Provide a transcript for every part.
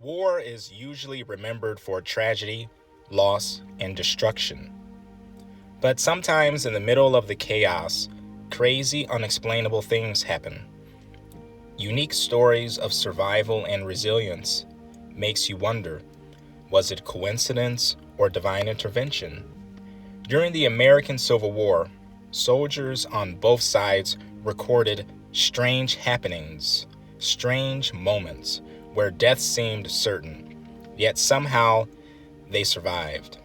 War is usually remembered for tragedy, loss, and destruction. But sometimes in the middle of the chaos, crazy, unexplainable things happen. Unique stories of survival and resilience makes you wonder, was it coincidence or divine intervention? During the American Civil War, soldiers on both sides recorded strange happenings, strange moments where death seemed certain, yet somehow they survived.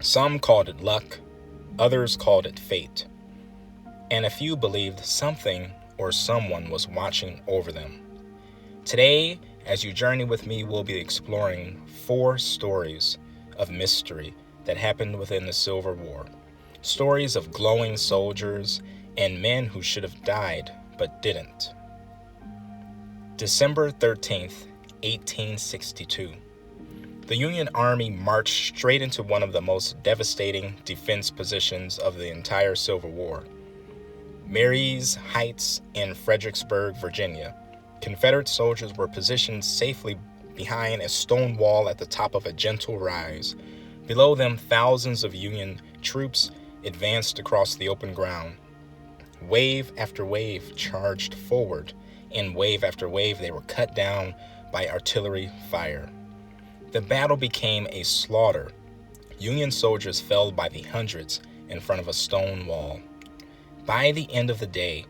Some called it luck, others called it fate, and a few believed something or someone was watching over them. Today, as you journey with me, we'll be exploring 4 stories of mystery that happened within the Civil War. Stories of glowing soldiers and men who should have died but didn't. December 13th, 1862. The Union Army marched straight into one of the most devastating defense positions of the entire Civil War. Marye's Heights in Fredericksburg, Virginia. Confederate soldiers were positioned safely behind a stone wall at the top of a gentle rise. Below them, thousands of Union troops advanced across the open ground. Wave after wave charged forward. In wave after wave, they were cut down by artillery fire. The battle became a slaughter. Union soldiers fell by the hundreds in front of a stone wall. By the end of the day,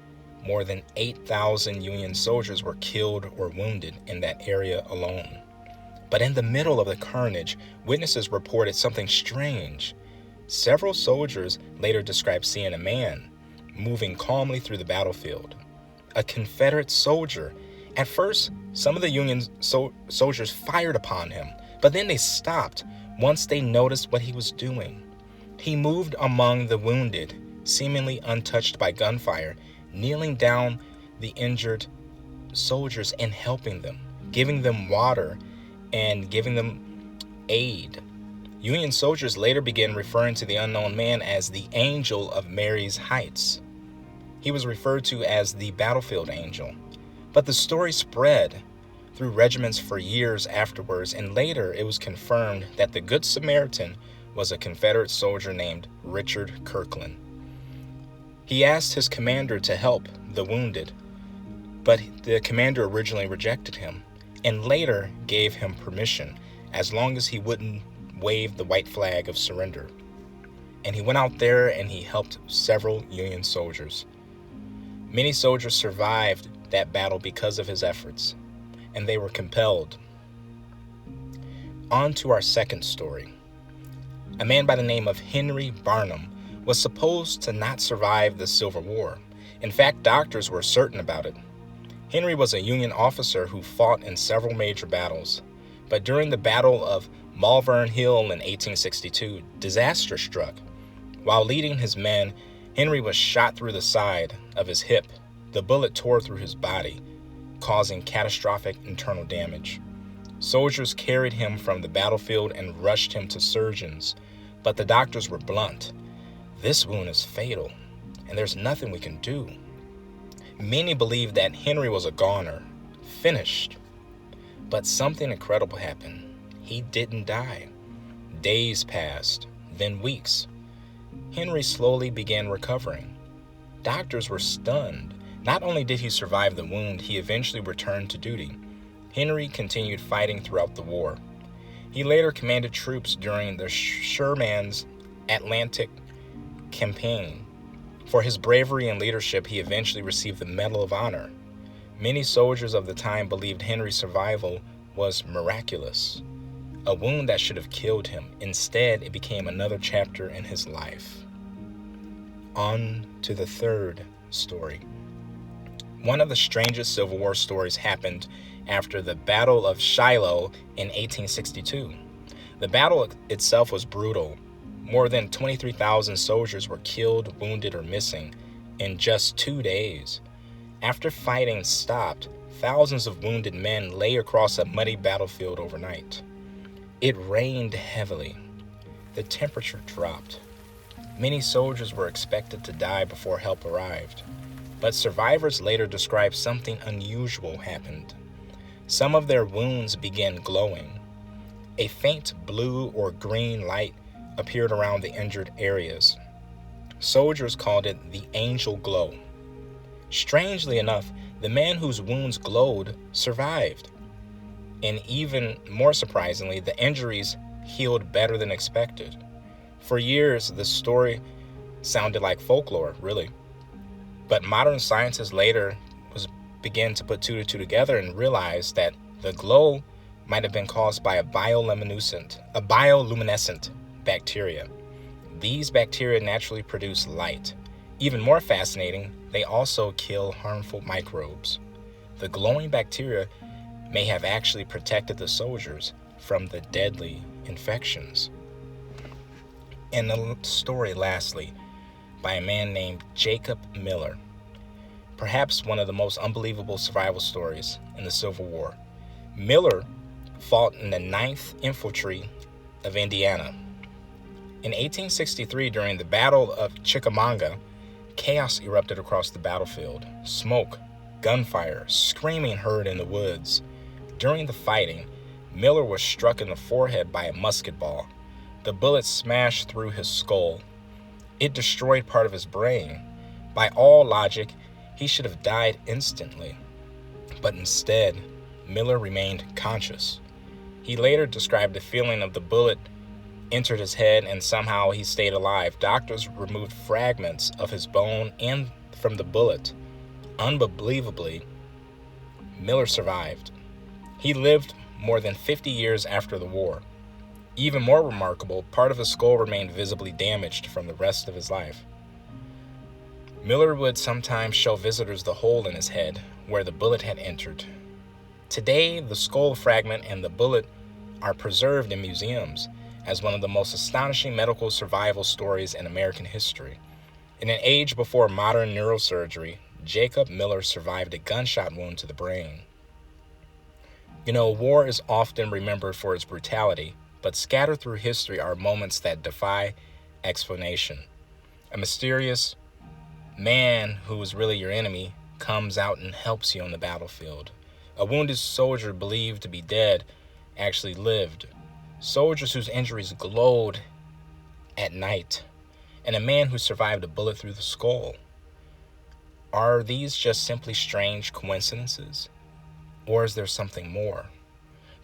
more than 8,000 Union soldiers were killed or wounded in that area alone. But in the middle of the carnage, witnesses reported something strange. Several soldiers later described seeing a man moving calmly through the battlefield. A Confederate soldier. At first, some of the Union soldiers fired upon him, but then they stopped once they noticed what he was doing. He moved among the wounded, seemingly untouched by gunfire, kneeling down the injured soldiers and helping them, giving them water and giving them aid. Union soldiers later began referring to the unknown man as the Angel of Marye's Heights. He was referred to as the battlefield angel. But the story spread through regiments for years afterwards, and later it was confirmed that the Good Samaritan was a Confederate soldier named Richard Kirkland. He asked his commander to help the wounded, but the commander originally rejected him and later gave him permission as long as he wouldn't wave the white flag of surrender. And he went out there and he helped several Union soldiers. Many soldiers survived that battle because of his efforts, and they were compelled. On to our second story. A man by the name of Henry Barnum was supposed to not survive the Civil War. In fact, doctors were certain about it. Henry was a Union officer who fought in several major battles, but during the Battle of Malvern Hill in 1862, disaster struck. While leading his men, Henry was shot through the side of his hip. The bullet tore through his body, causing catastrophic internal damage. Soldiers carried him from the battlefield and rushed him to surgeons, but the doctors were blunt. This wound is fatal, and there's nothing we can do. Many believed that Henry was a goner, finished. But something incredible happened. He didn't die. Days passed, then weeks. Henry slowly began recovering. Doctors were stunned. Not only did he survive the wound, he eventually returned to duty. Henry continued fighting throughout the war. He later commanded troops during the Sherman's Atlantic campaign. For his bravery and leadership, he eventually received the Medal of Honor. Many soldiers of the time believed Henry's survival was miraculous. A wound that should have killed him. Instead, it became another chapter in his life. On to the third story. One of the strangest Civil War stories happened after the Battle of Shiloh in 1862. The battle itself was brutal. More than 23,000 soldiers were killed, wounded, or missing in just 2 days. After fighting stopped, thousands of wounded men lay across a muddy battlefield overnight. It rained heavily. The temperature dropped. Many soldiers were expected to die before help arrived, but survivors later described something unusual happened. Some of their wounds began glowing. A faint blue or green light appeared around the injured areas. Soldiers called it the angel glow. Strangely enough, the man whose wounds glowed survived. And even more surprisingly, the injuries healed better than expected. For years, the story sounded like folklore, really. But modern scientists later began to put two to two together and realized that the glow might have been caused by a bioluminescent bacteria. These bacteria naturally produce light. Even more fascinating, they also kill harmful microbes. The glowing bacteria may have actually protected the soldiers from the deadly infections. And the story, lastly, by a man named Jacob Miller. Perhaps one of the most unbelievable survival stories in the Civil War. Miller fought in the 9th Infantry of Indiana. In 1863, during the Battle of Chickamauga, chaos erupted across the battlefield. Smoke, gunfire, screaming heard in the woods. During the fighting, Miller was struck in the forehead by a musket ball. The bullet smashed through his skull. It destroyed part of his brain. By all logic, he should have died instantly. But instead, Miller remained conscious. He later described the feeling of the bullet entered his head and somehow he stayed alive. Doctors removed fragments of his bone and from the bullet. Unbelievably, Miller survived. He lived more than 50 years after the war. Even more remarkable, part of his skull remained visibly damaged from the rest of his life. Miller would sometimes show visitors the hole in his head where the bullet had entered. Today, the skull fragment and the bullet are preserved in museums as one of the most astonishing medical survival stories in American history. In an age before modern neurosurgery, Jacob Miller survived a gunshot wound to the brain. You know, war is often remembered for its brutality, but scattered through history are moments that defy explanation. A mysterious man who is really your enemy comes out and helps you on the battlefield. A wounded soldier believed to be dead actually lived. Soldiers whose injuries glowed at night. And a man who survived a bullet through the skull. Are these just simply strange coincidences? Or is there something more?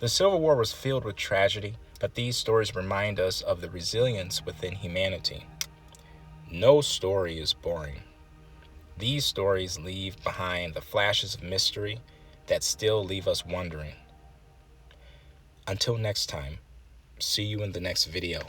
The Civil War was filled with tragedy, but these stories remind us of the resilience within humanity. No story is boring. These stories leave behind the flashes of mystery that still leave us wondering. Until next time, see you in the next video.